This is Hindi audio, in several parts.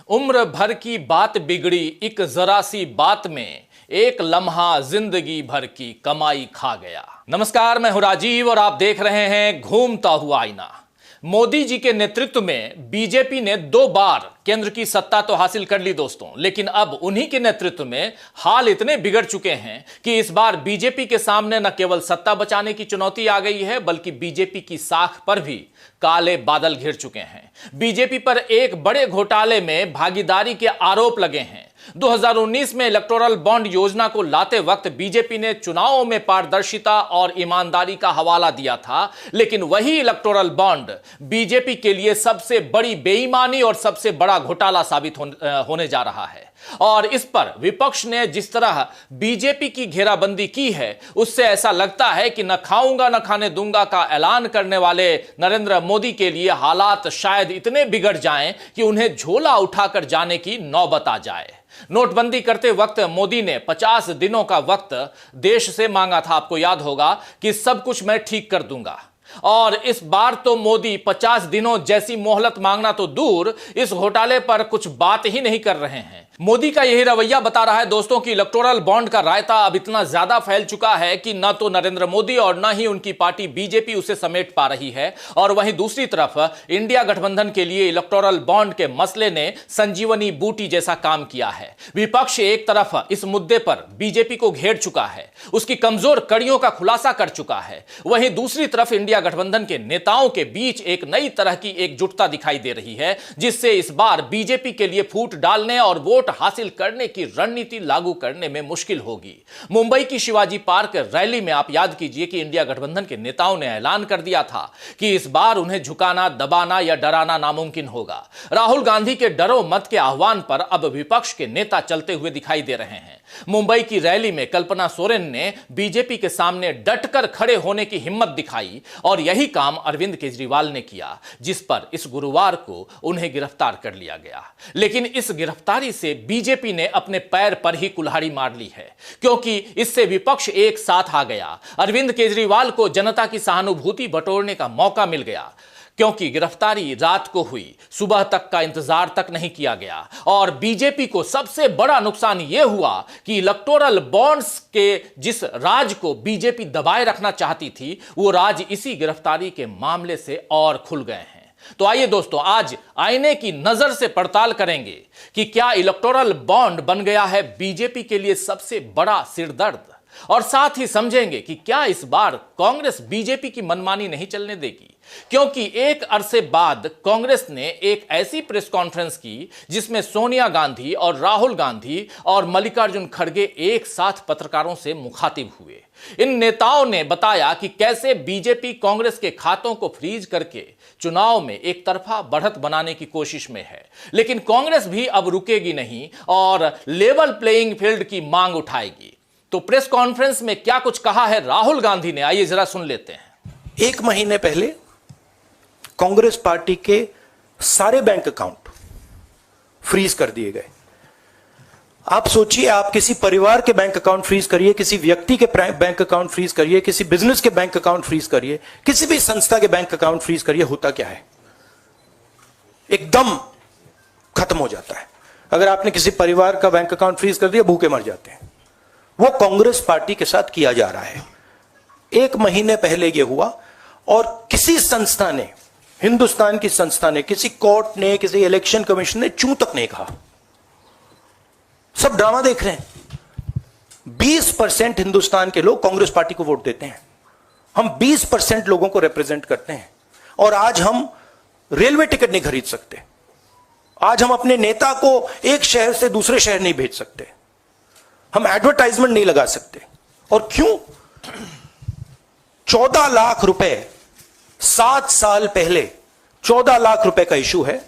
उम्र भर की बात बिगड़ी एक जरा सी बात में, एक लम्हा जिंदगी भर की कमाई खा गया। नमस्कार, मैं हूं राजीव और आप देख रहे हैं घूमता हुआ आईना। मोदी जी के नेतृत्व में बीजेपी ने 2 बार केंद्र की सत्ता तो हासिल कर ली दोस्तों, लेकिन अब उन्हीं के नेतृत्व में हाल इतने बिगड़ चुके हैं कि इस बार बीजेपी के सामने न केवल सत्ता बचाने की चुनौती आ गई है, बल्कि बीजेपी की साख पर भी काले बादल घिर चुके हैं। बीजेपी पर एक बड़े घोटाले में भागीदारी के आरोप लगे हैं। 2019 में इलेक्टोरल बॉन्ड योजना को लाते वक्त बीजेपी ने चुनावों में पारदर्शिता और ईमानदारी का हवाला दिया था, लेकिन वही इलेक्टोरल बॉन्ड बीजेपी के लिए सबसे बड़ी बेईमानी और सबसे बड़ा घोटाला साबित होने जा रहा है। और इस पर विपक्ष ने जिस तरह बीजेपी की घेराबंदी की है, उससे ऐसा लगता है कि न खाऊंगा न खाने दूंगा का ऐलान करने वाले नरेंद्र मोदी के लिए हालात शायद इतने बिगड़ जाएं कि उन्हें झोला उठाकर जाने की नौबत आ जाए। नोटबंदी करते वक्त मोदी ने 50 दिनों का वक्त देश से मांगा था। आपको याद होगा कि सब कुछ मैं ठीक कर दूंगा, और इस बार तो मोदी 50 दिनों जैसी मोहलत मांगना तो दूर, इस घोटाले पर कुछ बात ही नहीं कर रहे हैं। मोदी का यही रवैया बता रहा है दोस्तों कि इलेक्टोरल बॉन्ड का रायता अब इतना ज्यादा फैल चुका है कि न तो नरेंद्र मोदी और न ही उनकी पार्टी बीजेपी उसे समेट पा रही है। और वहीं दूसरी तरफ इंडिया गठबंधन के लिए इलेक्टोरल बॉन्ड के मसले ने संजीवनी बूटी जैसा काम किया है। विपक्ष एक तरफ इस मुद्दे पर बीजेपी को घेर चुका है, उसकी कमजोर कड़ियों का खुलासा कर चुका है। वहीं दूसरी तरफ इंडिया गठबंधन के नेताओं के बीच एक नई तरह की एकजुटता दिखाई दे रही है, जिससे इस बार बीजेपी के लिए फूट डालने और वोट हासिल करने की रणनीति लागू करने में मुश्किल होगी। मुंबई की शिवाजी पार्क रैली में आप याद कीजिए कि इंडिया गठबंधन के नेताओं ने ऐलान कर दिया था कि इस बार उन्हें झुकाना, दबाना या डराना नामुमकिन होगा। राहुल गांधी के डरो मत के आह्वान पर अब विपक्ष के नेता चलते हुए दिखाई दे रहे हैं। मुंबई की रैली में कल्पना सोरेन ने बीजेपी के सामने डटकर खड़े होने की हिम्मत दिखाई, और यही काम अरविंद केजरीवाल ने किया, जिस पर इस गुरुवार को उन्हें गिरफ्तार कर लिया गया। लेकिन इस गिरफ्तारी से बीजेपी ने अपने पैर पर ही कुल्हाड़ी मार ली है, क्योंकि इससे विपक्ष एक साथ आ गया। अरविंद केजरीवाल को जनता की सहानुभूति बटोरने का मौका मिल गया, क्योंकि गिरफ्तारी रात को हुई, सुबह तक का इंतजार तक नहीं किया गया। और बीजेपी को सबसे बड़ा नुकसान यह हुआ कि इलेक्टोरल बॉन्ड्स के जिस राज को बीजेपी दबाए रखना चाहती थी, वो राज इसी गिरफ्तारी के मामले से और खुल गए हैं। तो आइए दोस्तों, आज आईने की नजर से पड़ताल करेंगे कि क्या इलेक्टोरल बॉन्ड बन गया है बीजेपी के लिए सबसे बड़ा सिरदर्द, और साथ ही समझेंगे कि क्या इस बार कांग्रेस बीजेपी की मनमानी नहीं चलने देगी। क्योंकि एक अरसे बाद कांग्रेस ने एक ऐसी प्रेस कॉन्फ्रेंस की जिसमें सोनिया गांधी और राहुल गांधी और मल्लिकार्जुन खड़गे एक साथ पत्रकारों से मुखातिब हुए। इन नेताओं ने बताया कि कैसे बीजेपी कांग्रेस के खातों को फ्रीज करके चुनाव में एक तरफा बढ़त बनाने की कोशिश में है। लेकिन कांग्रेस भी अब रुकेगी नहीं और लेवल प्लेइंग फील्ड की मांग उठाएगी। तो प्रेस कॉन्फ्रेंस में क्या कुछ कहा है राहुल गांधी ने, आइए जरा सुन लेते हैं। 1 महीने पहले कांग्रेस पार्टी के सारे बैंक अकाउंट फ्रीज कर दिए गए। आप सोचिए, आप किसी परिवार के बैंक अकाउंट फ्रीज करिए, किसी व्यक्ति के बैंक अकाउंट फ्रीज करिए, किसी बिजनेस के बैंक अकाउंट फ्रीज करिए, किसी भी संस्था के बैंक अकाउंट फ्रीज करिए, होता क्या है? एकदम खत्म हो जाता है। अगर आपने किसी परिवार का बैंक अकाउंट फ्रीज कर दिया, भूखे मर जाते हैं। वो कांग्रेस पार्टी के साथ किया जा रहा है। 1 महीने पहले यह हुआ, और किसी संस्था ने, हिंदुस्तान की संस्था ने, किसी कोर्ट ने, किसी इलेक्शन कमीशन ने चूं तक नहीं कहा। सब ड्रामा देख रहे हैं। 20% हिंदुस्तान के लोग कांग्रेस पार्टी को वोट देते हैं। हम 20% लोगों को रिप्रेजेंट करते हैं, और आज हम रेलवे टिकट नहीं खरीद सकते। आज हम अपने नेता को एक शहर से दूसरे शहर नहीं भेज सकते। हम एडवर्टाइजमेंट नहीं लगा सकते। और क्यों? 14 लाख रुपए 7 साल पहले 14 लाख रुपए का इशू है,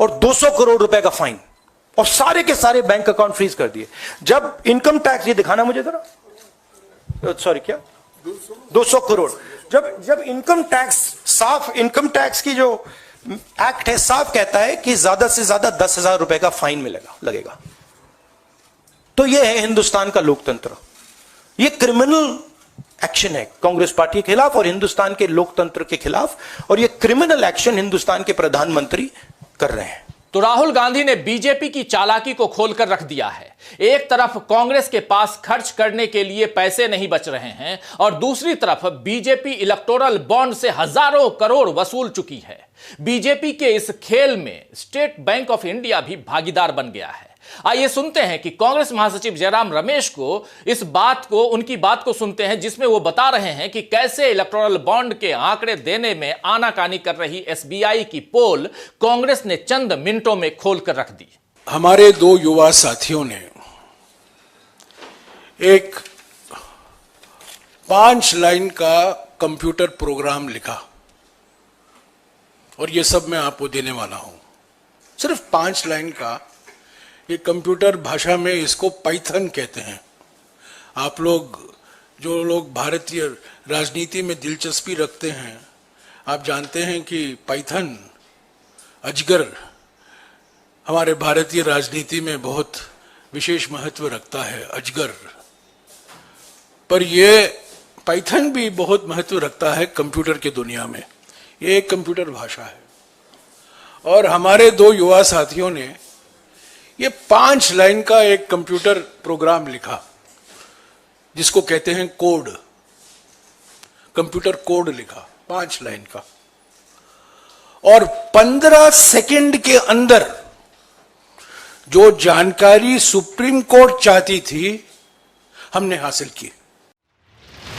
और 200 करोड़ रुपए का फाइन, और सारे के सारे बैंक अकाउंट फ्रीज कर दिए। जब इनकम टैक्स, ये दिखाना मुझे जरा, सॉरी क्या, 200 करोड़। जब इनकम टैक्स, साफ इनकम टैक्स की जो एक्ट है, साफ कहता है कि ज्यादा से ज्यादा 10,000 रुपए का फाइन लगेगा। तो यह है हिंदुस्तान का लोकतंत्र। यह क्रिमिनल एक्शन है कांग्रेस पार्टी के खिलाफ और हिंदुस्तान के लोकतंत्र के खिलाफ, और यह क्रिमिनल एक्शन हिंदुस्तान के प्रधानमंत्री कर रहे हैं। तो राहुल गांधी ने बीजेपी की चालाकी को खोलकर रख दिया है। एक तरफ कांग्रेस के पास खर्च करने के लिए पैसे नहीं बच रहे हैं और दूसरी तरफ बीजेपी इलेक्टोरल बॉन्ड से हजारों करोड़ वसूल चुकी है। बीजेपी के इस खेल में स्टेट बैंक ऑफ इंडिया भी भागीदार बन गया है। आइए सुनते हैं कि कांग्रेस महासचिव जयराम रमेश को उनकी बात को सुनते हैं, जिसमें वो बता रहे हैं कि कैसे इलेक्टोरल बॉन्ड के आंकड़े देने में आनाकानी कर रही एसबीआई की पोल कांग्रेस ने चंद मिनटों में खोलकर रख दी। हमारे दो युवा साथियों ने एक 5 लाइन का कंप्यूटर प्रोग्राम लिखा और ये सब मैं आपको देने वाला हूं। सिर्फ 5 लाइन का, ये कंप्यूटर भाषा में इसको पाइथन कहते हैं। आप लोग जो लोग भारतीय राजनीति में दिलचस्पी रखते हैं, आप जानते हैं कि पाइथन अजगर हमारे भारतीय राजनीति में बहुत विशेष महत्व रखता है। अजगर पर ये पाइथन भी बहुत महत्व रखता है कंप्यूटर के दुनिया में। ये एक कंप्यूटर भाषा है और हमारे दो युवा साथियों ने ये 5 लाइन का एक कंप्यूटर प्रोग्राम लिखा जिसको कहते हैं कोड, कंप्यूटर कोड लिखा 5 लाइन का, और 15 सेकंड के अंदर जो जानकारी सुप्रीम कोर्ट चाहती थी हमने हासिल की।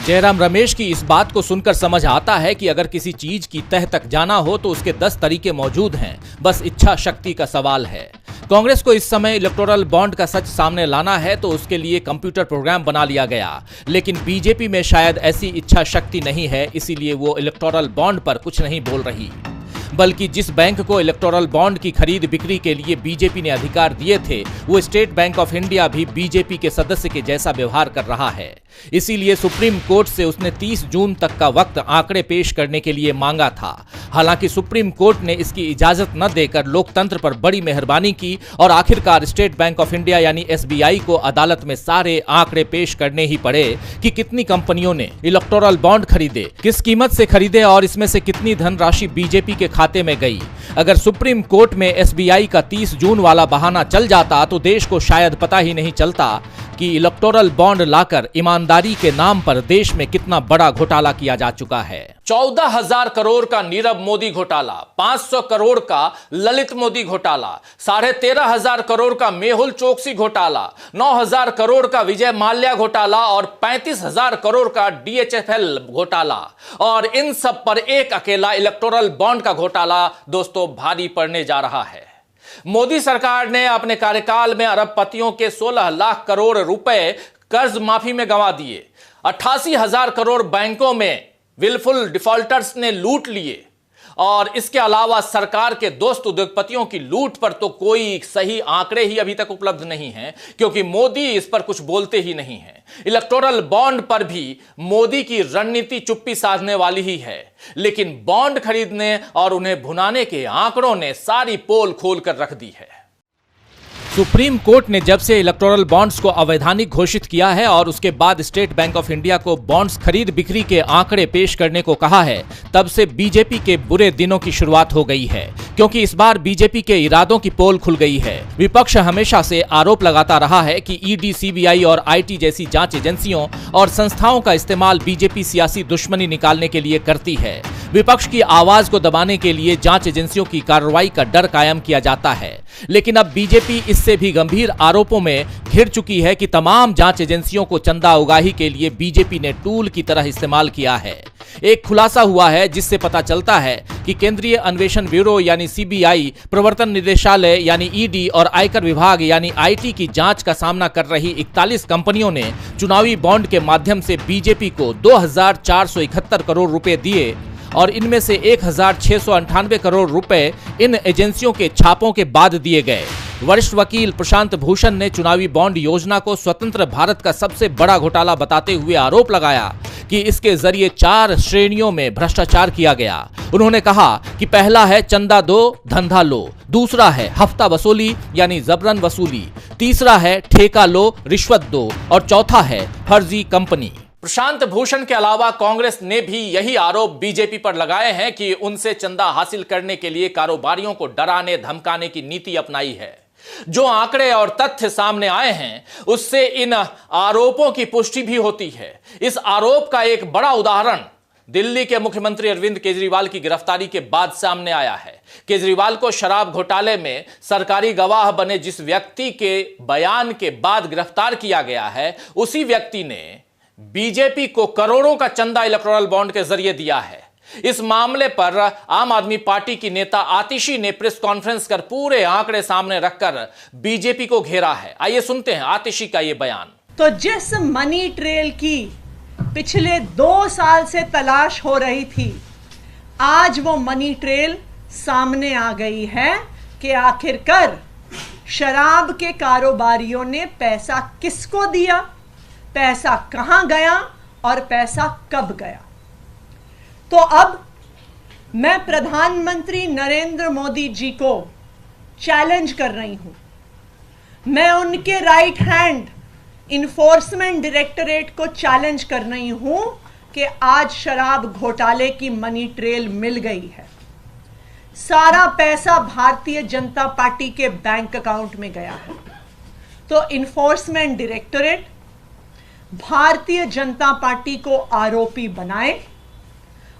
जयराम रमेश की इस बात को सुनकर समझ आता है कि अगर किसी चीज की तह तक जाना हो तो उसके 10 तरीके मौजूद हैं, बस इच्छा शक्ति का सवाल है। कांग्रेस को इस समय इलेक्टोरल बॉन्ड का सच सामने लाना है तो उसके लिए कंप्यूटर प्रोग्राम बना लिया गया, लेकिन बीजेपी में शायद ऐसी इच्छा शक्ति नहीं है, इसीलिए वो इलेक्टोरल बॉन्ड पर कुछ नहीं बोल रही। बल्कि जिस बैंक को इलेक्टोरल बॉन्ड की खरीद बिक्री के लिए बीजेपी ने अधिकार दिए थे, वो स्टेट बैंक ऑफ इंडिया भी बीजेपी के सदस्य के जैसा व्यवहार कर रहा है। इसीलिए सुप्रीम कोर्ट से उसने 30 जून तक का वक्त आंकड़े पेश करने के लिए मांगा था। हालांकि सुप्रीम कोर्ट ने इसकी इजाजत न देकर लोकतंत्र पर बड़ी मेहरबानी की और आखिरकार स्टेट बैंक ऑफ इंडिया यानी एसबीआई को अदालत में सारे आंकड़े पेश करने ही पड़े कि कितनी कंपनियों ने इलेक्टोरल बॉन्ड खरीदे, किस कीमत से खरीदे और इसमें से कितनी धनराशि बीजेपी के खाते में गई। अगर सुप्रीम कोर्ट में एसबीआई का 30 जून वाला बहाना चल जाता तो देश को शायद पता ही नहीं चलता कि इलेक्टोरल बॉन्ड लाकर ईमानदारी के नाम पर देश में कितना बड़ा घोटाला किया जा चुका है। 14,000 करोड़ का नीरव मोदी घोटाला, 500 करोड़ का ललित मोदी घोटाला, 13,500 करोड़ का मेहुल चोकसी घोटाला, 9,000 करोड़ का विजय माल्या घोटाला और 35,000 करोड़ का डीएचएफएल घोटाला, और इन सब पर एक अकेला इलेक्टोरल बॉन्ड का घोटाला दोस्तों भारी पड़ने जा रहा है। मोदी सरकार ने अपने कार्यकाल में अरबपतियों के 16 लाख करोड़ रुपए कर्ज माफी में गंवा दिए, 88,000 करोड़ बैंकों में विलफुल डिफॉल्टर्स ने लूट लिए, और इसके अलावा सरकार के दोस्त उद्योगपतियों की लूट पर तो कोई सही आंकड़े ही अभी तक उपलब्ध नहीं हैं, क्योंकि मोदी इस पर कुछ बोलते ही नहीं हैं। इलेक्टोरल बॉन्ड पर भी मोदी की रणनीति चुप्पी साधने वाली ही है, लेकिन बॉन्ड खरीदने और उन्हें भुनाने के आंकड़ों ने सारी पोल खोलकर रख दी है। सुप्रीम कोर्ट ने जब से इलेक्टोरल बॉन्ड्स को अवैधानिक घोषित किया है और उसके बाद स्टेट बैंक ऑफ इंडिया को बॉन्ड्स खरीद बिक्री के आंकड़े पेश करने को कहा है, तब से बीजेपी के बुरे दिनों की शुरुआत हो गई है, क्योंकि इस बार बीजेपी के इरादों की पोल खुल गई है। विपक्ष हमेशा से आरोप लगाता रहा है कि ईडी, सीबीआई और आईटी जैसी जांच एजेंसियों और संस्थाओं का इस्तेमाल बीजेपी सियासी दुश्मनी निकालने के लिए करती है। विपक्ष की आवाज को दबाने के लिए जांच एजेंसियों की कार्रवाई का डर कायम किया जाता है, लेकिन अब बीजेपी इससे भी गंभीर आरोपों में घिर चुकी है कि तमाम जांच एजेंसियों को चंदा उगाही के लिए बीजेपी ने टूल की तरह इस्तेमाल किया है। एक खुलासा हुआ है जिससे पता चलता है कि केंद्रीय अन्वेषण ब्यूरो यानी सीबीआई, प्रवर्तन निदेशालय यानी ईडी और आयकर विभाग यानी आईटी की जांच का सामना कर रही 41 कंपनियों ने चुनावी बॉन्ड के माध्यम से बीजेपी को 2,471 करोड़ रुपए दिए, और इनमें से 1,698 करोड़ रुपए इन एजेंसियों के छापों के बाद दिए गए। वरिष्ठ वकील प्रशांत भूषण ने चुनावी बॉन्ड योजना को स्वतंत्र भारत का सबसे बड़ा घोटाला बताते हुए आरोप लगाया कि इसके जरिए 4 श्रेणियों में भ्रष्टाचार किया गया। उन्होंने कहा कि पहला है चंदा दो धंधा लो, दूसरा है हफ्ता वसूली यानी जबरन वसूली, तीसरा है ठेका लो रिश्वत दो, और चौथा है फर्जी कंपनी। प्रशांत भूषण के अलावा कांग्रेस ने भी यही आरोप बीजेपी पर लगाए हैं कि उनसे चंदा हासिल करने के लिए कारोबारियों को डराने धमकाने की नीति अपनाई है। जो आंकड़े और तथ्य सामने आए हैं उससे इन आरोपों की पुष्टि भी होती है। इस आरोप का एक बड़ा उदाहरण दिल्ली के मुख्यमंत्री अरविंद केजरीवाल की गिरफ्तारी के बाद सामने आया है। केजरीवाल को शराब घोटाले में सरकारी गवाह बने जिस व्यक्ति के बयान के बाद गिरफ्तार किया गया है, उसी व्यक्ति ने बीजेपी को करोड़ों का चंदा इलेक्टोरल बॉन्ड के जरिए दिया है। इस मामले पर आम आदमी पार्टी की नेता आतिशी ने प्रेस कॉन्फ्रेंस कर पूरे आंकड़े सामने रखकर बीजेपी को घेरा है। आइए सुनते हैं आतिशी का यह बयान। तो जिस मनी ट्रेल की पिछले 2 साल से तलाश हो रही थी, आज वो मनी ट्रेल सामने आ गई है कि आखिरकार शराब के कारोबारियों ने पैसा किसको दिया, पैसा कहां गया और पैसा कब गया। तो अब मैं प्रधानमंत्री नरेंद्र मोदी जी को चैलेंज कर रही हूं। मैं उनके राइट हैंड इन्फोर्समेंट डायरेक्टरेट को चैलेंज कर रही हूं कि आज शराब घोटाले की मनी ट्रेल मिल गई है। सारा पैसा भारतीय जनता पार्टी के बैंक अकाउंट में गया है। तो enforcement directorate Bharatiya Janata party को आरोपी बनाए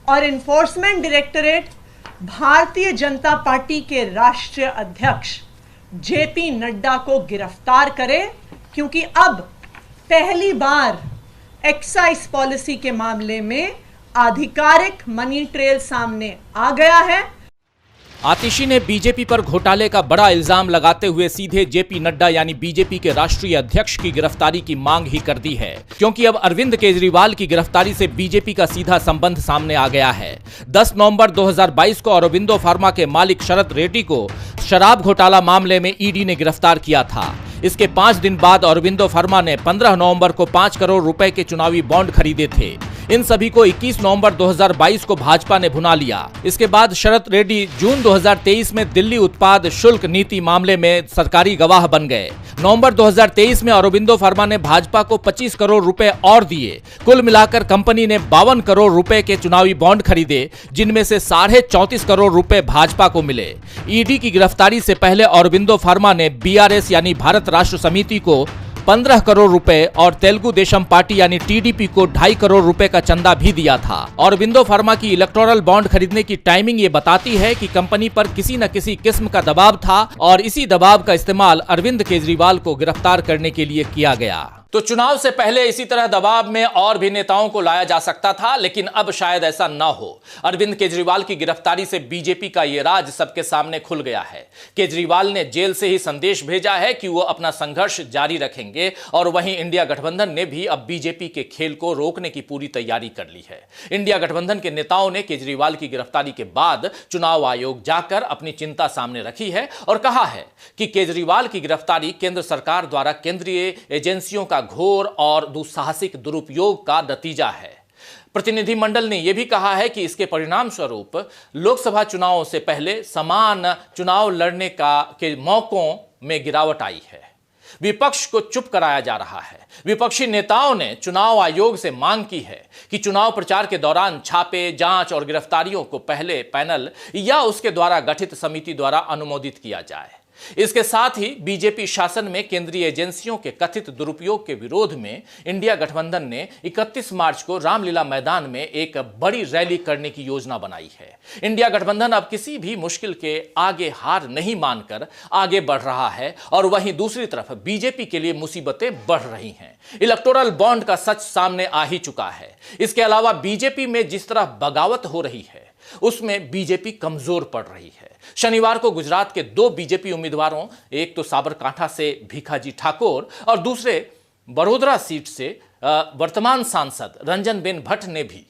और enforcement directorate Bharatiya Janata party के राष्ट्रीय अध्यक्ष जेपी नड्डा को गिरफ्तार करे, क्योंकि अब पहली बार एक्साइज पॉलिसी के मामले में आधिकारिक मनी ट्रेल सामने आ गया है। आतिशी ने बीजेपी पर घोटाले का बड़ा इल्जाम लगाते हुए सीधे जेपी नड्डा यानी बीजेपी के राष्ट्रीय अध्यक्ष की गिरफ्तारी की मांग ही कर दी है, क्योंकि अब अरविंद केजरीवाल की गिरफ्तारी से बीजेपी का सीधा संबंध सामने आ गया है। 10 नवंबर 2022 को अरबिंदो फार्मा के मालिक शरद रेड्डी को शराब घोटाला मामले में ईडी ने गिरफ्तार किया था। इसके 5 दिन बाद अरबिंदो फार्मा ने 15 नवंबर को 5 करोड़ रुपए के चुनावी बॉन्ड खरीदे थे। इन सभी को 21 नवंबर 2022 को भाजपा ने भुना लिया। इसके बाद शरद रेड्डी जून 2023 में दिल्ली उत्पाद शुल्क नीति मामले में सरकारी गवाह बन गए। नवंबर 2023 में अरबिंदो फार्मा ने भाजपा को 25 करोड़ रुपए और दिए। कुल मिलाकर कंपनी ने 52 करोड़ रुपए के चुनावी बॉन्ड खरीदे, जिनमें से 34.5 करोड़ रुपए भाजपा को मिले। ईडी की गिरफ्तारी से पहले अरबिंदो फार्मा ने बीआरएस यानी भारत राष्ट्र समिति को 15 करोड़ रुपए और तेलुगु देशम पार्टी यानी टीडीपी को 2.5 करोड़ रुपए का चंदा भी दिया था। अरबिंदो फार्मा की इलेक्टोरल बॉन्ड खरीदने की टाइमिंग ये बताती है कि कंपनी पर किसी न किसी किस्म का दबाव था और इसी दबाव का इस्तेमाल अरविंद केजरीवाल को गिरफ्तार करने के लिए किया गया। तो चुनाव से पहले इसी तरह दबाव में और भी नेताओं को लाया जा सकता था, लेकिन अब शायद ऐसा ना हो। अरविंद केजरीवाल की गिरफ्तारी से बीजेपी का यह राज सबके सामने खुल गया है। केजरीवाल ने जेल से ही संदेश भेजा है कि वो अपना संघर्ष जारी रखेंगे और वहीं इंडिया गठबंधन ने भी अब बीजेपी के खेल को रोकने की पूरी तैयारी कर ली है। इंडिया गठबंधन के नेताओं ने केजरीवाल की गिरफ्तारी के बाद चुनाव आयोग जाकर अपनी चिंता सामने रखी है और कहा है कि केजरीवाल की गिरफ्तारी केंद्र सरकार द्वारा केंद्रीय एजेंसियों का घोर और दुस्साहसिक दुरुपयोग का नतीजा है। प्रतिनिधिमंडल ने यह भी कहा है कि इसके परिणाम स्वरूप लोकसभा चुनावों से पहले समान चुनाव लड़ने के मौकों में गिरावट आई है। विपक्ष को चुप कराया जा रहा है। विपक्षी नेताओं ने चुनाव आयोग से मांग की है कि चुनाव प्रचार के दौरान छापे, जांच और गिरफ्तारियों को पहले पैनल या उसके द्वारा गठित समिति द्वारा अनुमोदित किया जाए। इसके साथ ही बीजेपी शासन में केंद्रीय एजेंसियों के कथित दुरुपयोग के विरोध में इंडिया गठबंधन ने 31 मार्च को रामलीला मैदान में एक बड़ी रैली करने की योजना बनाई है। इंडिया गठबंधन अब किसी भी मुश्किल के आगे हार नहीं मानकर आगे बढ़ रहा है और वहीं दूसरी तरफ बीजेपी के लिए मुसीबतें बढ़ रही हैं। इलेक्टोरल बॉन्ड का सच सामने आ ही चुका है। इसके अलावा बीजेपी में जिस तरह बगावत हो रही है उसमें बीजेपी कमजोर पड़ रही है। शनिवार को गुजरात के 2 बीजेपी उम्मीदवारों, एक तो साबरकांठा से भीखाजी ठाकुर और दूसरे बड़ोदरा सीट से वर्तमान सांसद रंजनबेन भट्ट ने भी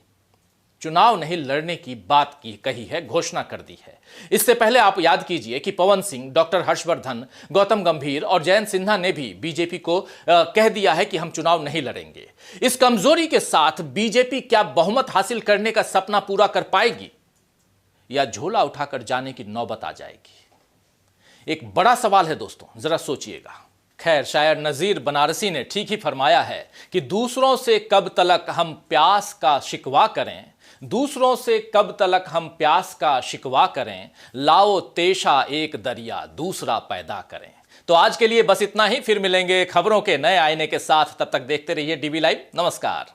चुनाव नहीं लड़ने की बात कही है, घोषणा कर दी है। इससे पहले आप याद कीजिए कि पवन सिंह, डॉक्टर हर्षवर्धन, गौतम गंभीर और जयंत सिन्हा ने भी बीजेपी को कह दिया है कि हम चुनाव नहीं लड़ेंगे। इस कमजोरी के साथ बीजेपी क्या बहुमत हासिल करने का सपना पूरा कर पाएगी या झोला उठाकर जाने की नौबत आ जाएगी? एक बड़ा सवाल है दोस्तों, जरा सोचिएगा। खैर, शायर नज़ीर बनारसी ने ठीक ही फरमाया है कि दूसरों से कब तलक हम प्यास का शिकवा करें, दूसरों से कब तलक हम प्यास का शिकवा करें, लाओ तेशा एक दरिया दूसरा पैदा करें। तो आज के लिए बस इतना ही, फिर मिलेंगे खबरों के नए आईने के साथ। तब तक देखते रहिए डीवी लाइव। नमस्कार।